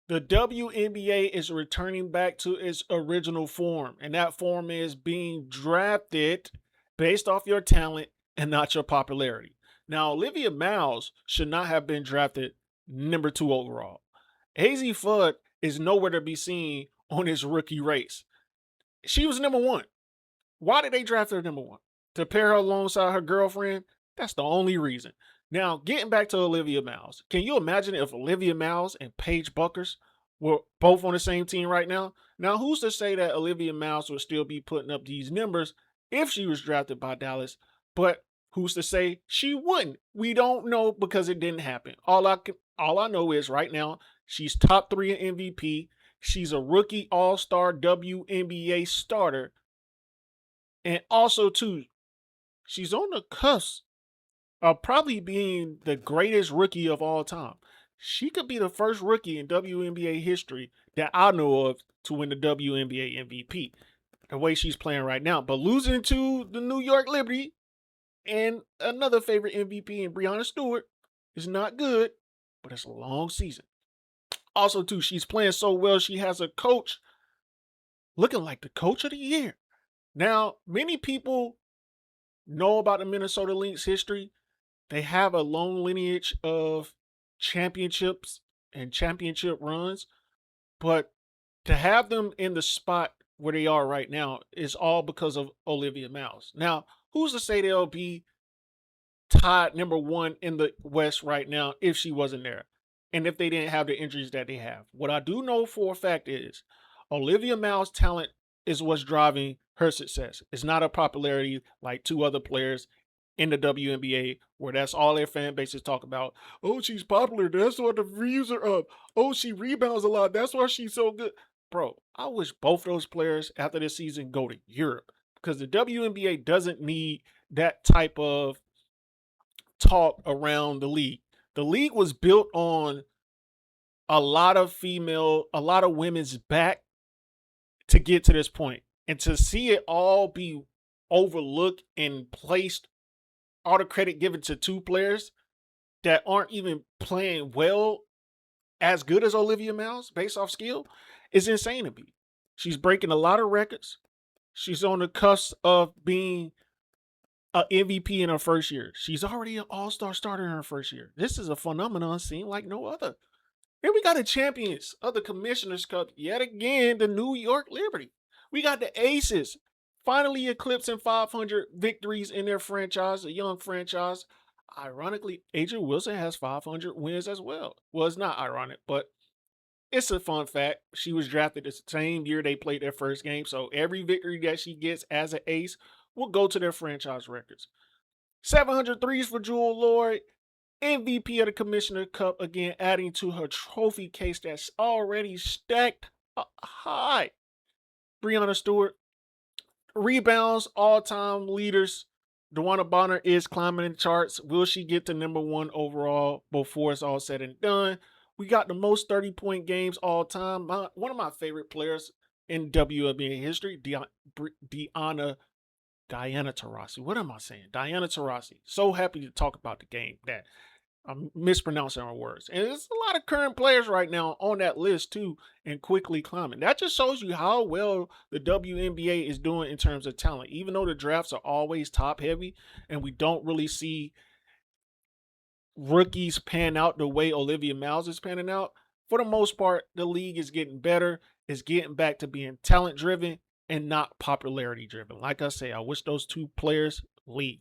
The WNBA is returning back to its original form, and that form is being drafted based off your talent and not your popularity. Now, Olivia Miles should not have been drafted number 2 overall. Hazy Fudd is nowhere to be seen on his rookie race. She was number 1. Why did they draft her number 1? To pair her alongside her girlfriend? That's the only reason. Now, getting back to Olivia Miles, can you imagine if Olivia Miles and Paige Buckers were both on the same team right now? Now, who's to say that Olivia Miles would still be putting up these numbers if she was drafted by Dallas? But who's to say she wouldn't? We don't know because it didn't happen. All I know is right now she's top 3 in MVP. She's a rookie All-Star WNBA starter. And also, too, she's on the cusp of probably being the greatest rookie of all time. She could be the first rookie in WNBA history that I know of to win the WNBA MVP, the way she's playing right now. But losing to the New York Liberty and another favorite MVP in Breanna Stewart is not good, but it's a long season. Also, too, she's playing so well, she has a coach looking like the coach of the year. Now, many people know about the Minnesota Lynx history. They have a long lineage of championships and championship runs, but to have them in the spot where they are right now is all because of Olivia Miles. Now, who's to say they'll be tied number 1 in the West right now if she wasn't there and if they didn't have the injuries that they have? What I do know for a fact is Olivia Miles' talent is what's driving her success. It's not a popularity like 2 other players in the WNBA where that's all their fan bases talk about. Oh, she's popular. That's why the views are up. Oh, she rebounds a lot. That's why she's so good. Bro, I wish both those players after this season go to Europe because the WNBA doesn't need that type of talk around the league. The league was built on a lot of women's back to get to this point. And to see it all be overlooked and placed, all the credit given to 2 players that aren't even playing well as good as Olivia Miles based off skill is insane to me. She's breaking a lot of records. She's on the cusp of being an MVP in her first year. She's already an all-star starter in her first year. This is a phenomenon seen like no other. Then we got the champions of the Commissioner's Cup yet again, the New York Liberty. We got the Aces finally eclipsing 500 victories in their franchise, a young franchise. Ironically, Adrian Wilson has 500 wins as well. Well, it's not ironic, but it's a fun fact. She was drafted the same year they played their first game, so every victory that she gets as an ace will go to their franchise records. 700 threes for Jewel Lloyd, MVP of the Commissioner Cup, again adding to her trophy case that's already stacked high. Breanna Stewart, rebounds, all-time leaders. Dewana Bonner is climbing the charts. Will she get to number 1 overall before it's all said and done? We got the most 30-point games all time. One of my favorite players in WNBA history, Diana Taurasi. What am I saying? Diana Taurasi. So happy to talk about the game that I'm mispronouncing her words. And there's a lot of current players right now on that list too, and quickly climbing. That just shows you how well the WNBA is doing in terms of talent. Even though the drafts are always top heavy and we don't really see rookies pan out the way Olivia Miles is panning out, for the most part, the league is getting better. It's getting back to being talent driven and not popularity driven. Like I say, I wish those 2 players leave.